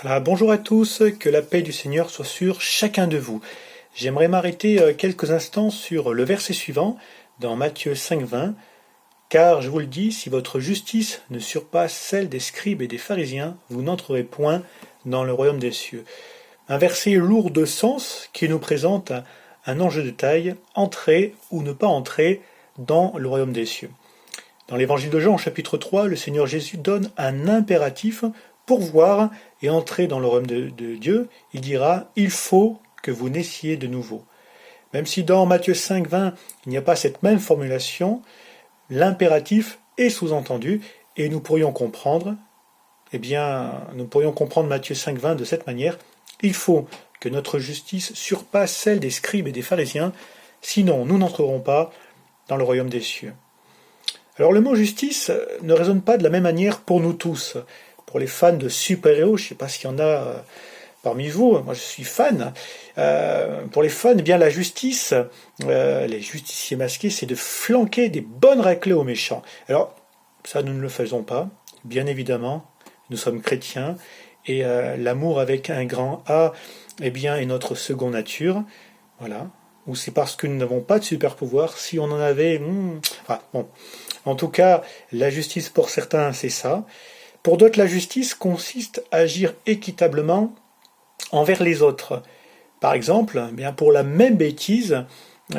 Voilà, bonjour à tous, que la paix du Seigneur soit sur chacun de vous. J'aimerais m'arrêter quelques instants sur le verset suivant, dans Matthieu 5,20. Car je vous le dis, si votre justice ne surpasse celle des scribes et des pharisiens, vous n'entrerez point dans le royaume des cieux. Un verset lourd de sens qui nous présente un enjeu de taille, entrer ou ne pas entrer dans le royaume des cieux. Dans l'évangile de Jean, chapitre 3, le Seigneur Jésus donne un impératif pour voir et entrer dans le royaume de Dieu. Il dira « Il faut que vous naissiez de nouveau ». Même si dans Matthieu 5, 20, il n'y a pas cette même formulation, l'impératif est sous-entendu et nous pourrions comprendre, Matthieu 5, 20 de cette manière. Il faut que notre justice surpasse celle des scribes et des pharisiens, sinon nous n'entrerons pas dans le royaume des cieux. Alors le mot justice ne résonne pas de la même manière pour nous tous. Pour les fans de super-héros, je ne sais pas s'il y en a parmi vous, moi je suis fan. Pour les fans, eh bien la justice, les justiciers masqués, c'est de flanquer des bonnes raclées aux méchants. Alors ça, nous ne le faisons pas, bien évidemment. Nous sommes chrétiens et l'amour avec un grand A, eh bien, est notre seconde nature. Voilà. Ou c'est parce que nous n'avons pas de super pouvoir. Si on en avait, bon. En tout cas, la justice pour certains, c'est ça. Pour d'autres, la justice consiste à agir équitablement envers les autres. Par exemple, bien pour la même bêtise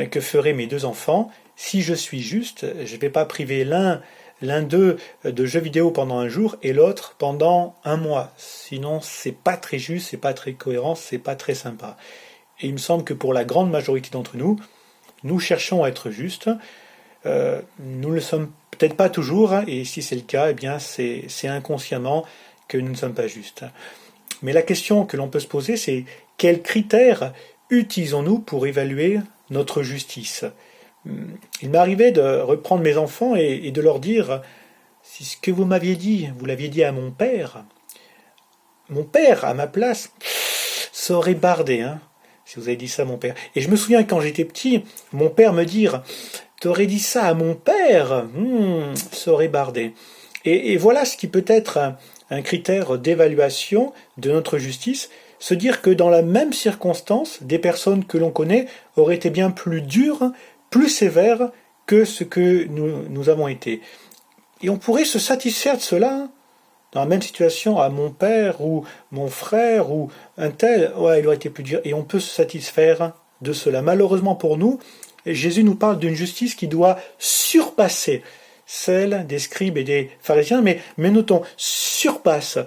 que feraient mes deux enfants, si je suis juste, je ne vais pas priver l'un d'eux de jeux vidéo pendant un jour et l'autre pendant un mois. Sinon, c'est pas très juste, c'est pas très cohérent, c'est pas très sympa. Et il me semble que pour la grande majorité d'entre nous, nous cherchons à être justes. Nous ne le sommes peut-être pas toujours, et si c'est le cas, eh bien c'est inconsciemment que nous ne sommes pas justes. Mais la question que l'on peut se poser, c'est quels critères utilisons-nous pour évaluer notre justice ? Il m'arrivait de reprendre mes enfants et de leur dire « Si ce que vous m'aviez dit, vous l'aviez dit à mon père, à ma place, ça aurait bardé, hein, si vous avez dit ça à mon père. » Et je me souviens quand j'étais petit, mon père me dire « T'aurais dit ça à mon père, ça aurait bardé. » Et voilà ce qui peut être un critère d'évaluation de notre justice, se dire que dans la même circonstance, des personnes que l'on connaît auraient été bien plus dures, plus sévères que ce que nous avons été. Et on pourrait se satisfaire de cela, dans la même situation à mon père ou mon frère ou un tel, ouais, il aurait été plus dur. Et on peut se satisfaire de cela. Malheureusement pour nous, Jésus nous parle d'une justice qui doit surpasser celle des scribes et des pharisiens, mais notons, surpasse.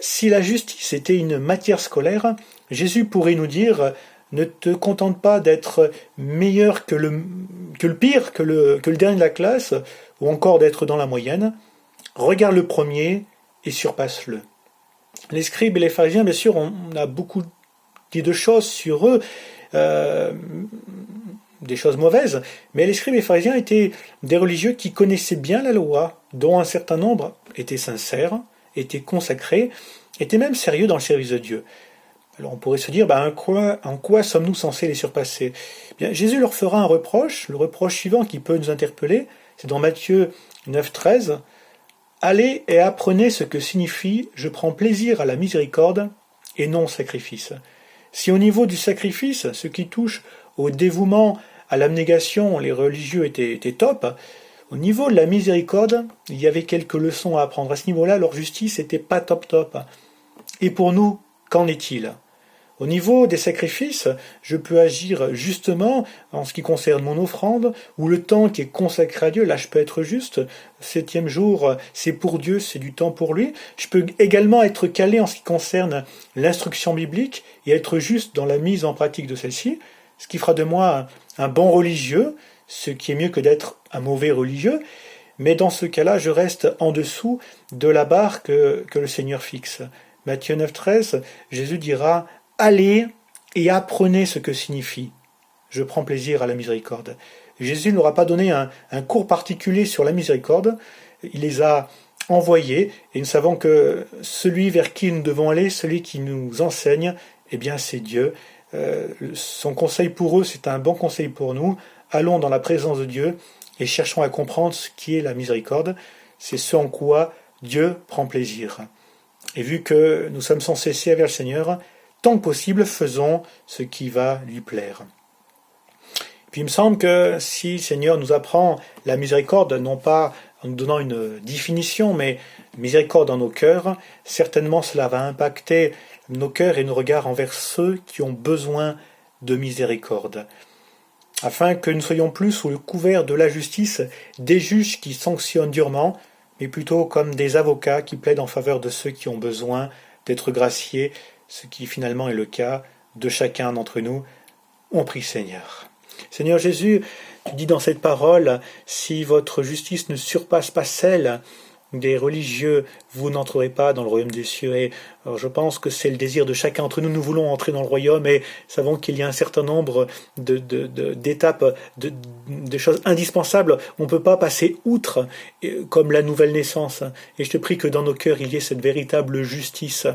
Si la justice était une matière scolaire, Jésus pourrait nous dire ne te contente pas d'être meilleur que le pire, que le dernier de la classe, ou encore d'être dans la moyenne. Regarde le premier et surpasse-le. Les scribes et les pharisiens, bien sûr, on a beaucoup dit de choses sur eux, des choses mauvaises, mais les scribes et les pharisiens étaient des religieux qui connaissaient bien la loi, dont un certain nombre étaient sincères, étaient consacrés, étaient même sérieux dans le service de Dieu. Alors on pourrait se dire, en quoi sommes-nous censés les surpasser ? Bien, Jésus leur fera un reproche, le reproche suivant qui peut nous interpeller, c'est dans Matthieu 9, 13. « Allez et apprenez ce que signifie « Je prends plaisir à la miséricorde et non au sacrifice ». Si au niveau du sacrifice, ce qui touche au dévouement, à l'abnégation, les religieux étaient top, au niveau de la miséricorde, il y avait quelques leçons à apprendre. À ce niveau-là, leur justice n'était pas top. Et pour nous, qu'en est-il ? Au niveau des sacrifices, je peux agir justement en ce qui concerne mon offrande, ou le temps qui est consacré à Dieu, là je peux être juste, 7e jour, c'est pour Dieu, c'est du temps pour lui. Je peux également être calé en ce qui concerne l'instruction biblique et être juste dans la mise en pratique de celle-ci, ce qui fera de moi un bon religieux, ce qui est mieux que d'être un mauvais religieux, mais dans ce cas-là, je reste en dessous de la barre que le Seigneur fixe. Matthieu 9, 13, Jésus dira « Allez et apprenez ce que signifie « Je prends plaisir à la miséricorde ». Jésus n'aura pas donné un cours particulier sur la miséricorde, il les a envoyés, et nous savons que celui vers qui nous devons aller, celui qui nous enseigne, eh bien c'est Dieu. Son conseil pour eux, c'est un bon conseil pour nous. Allons dans la présence de Dieu et cherchons à comprendre ce qui est la miséricorde. C'est ce en quoi Dieu prend plaisir. Et vu que nous sommes censés servir le Seigneur, tant que possible, faisons ce qui va lui plaire. Puis il me semble que si le Seigneur nous apprend la miséricorde, non pas en nous donnant une définition, mais miséricorde dans nos cœurs, certainement cela va impacter nos cœurs et nos regards envers ceux qui ont besoin de miséricorde, afin que nous soyons plus sous le couvert de la justice des juges qui sanctionnent durement, mais plutôt comme des avocats qui plaident en faveur de ceux qui ont besoin d'être graciés, ce qui finalement est le cas de chacun d'entre nous. On prie Seigneur. Seigneur Jésus, tu dis dans cette parole, si votre justice ne surpasse pas celle des religieux, vous n'entrerez pas dans le royaume des cieux. Et alors je pense que c'est le désir de chacun d'entre nous. Nous voulons entrer dans le royaume et savons qu'il y a un certain nombre d'étapes, de choses indispensables. On ne peut pas passer outre, comme la nouvelle naissance. Et je te prie que dans nos cœurs, il y ait cette véritable justice.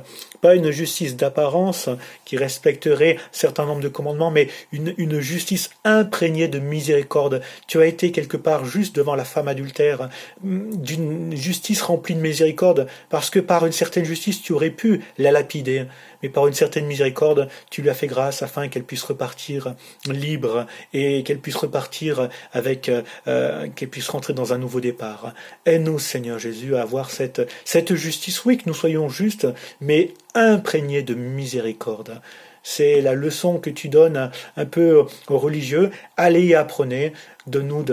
Pas une justice d'apparence qui respecterait un certain nombre de commandements, mais une justice imprégnée de miséricorde. Tu as été quelque part juste devant la femme adultère, d'une justice remplie de miséricorde, parce que par une certaine justice, tu aurais pu la lapider, mais par une certaine miséricorde, tu lui as fait grâce afin qu'elle puisse repartir libre et qu'elle puisse repartir avec, qu'elle puisse rentrer dans un nouveau départ. Aide-nous, Seigneur Jésus, à avoir cette justice, oui, que nous soyons justes, mais imprégnés de miséricorde. C'est la leçon que tu donnes un peu aux religieux. Allez et apprenez, donne-nous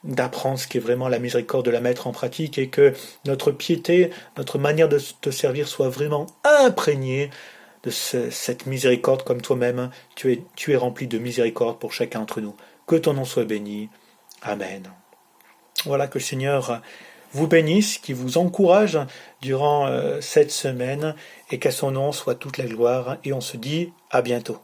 d'apprendre ce qu'est vraiment la miséricorde, de la mettre en pratique et que notre piété, notre manière de te servir soit vraiment imprégnée de cette miséricorde comme toi-même. Tu es rempli de miséricorde pour chacun d'entre nous. Que ton nom soit béni. Amen. Voilà, que le Seigneur vous bénisse, qui vous encourage durant cette semaine et qu'à son nom soit toute la gloire. Et on se dit à bientôt.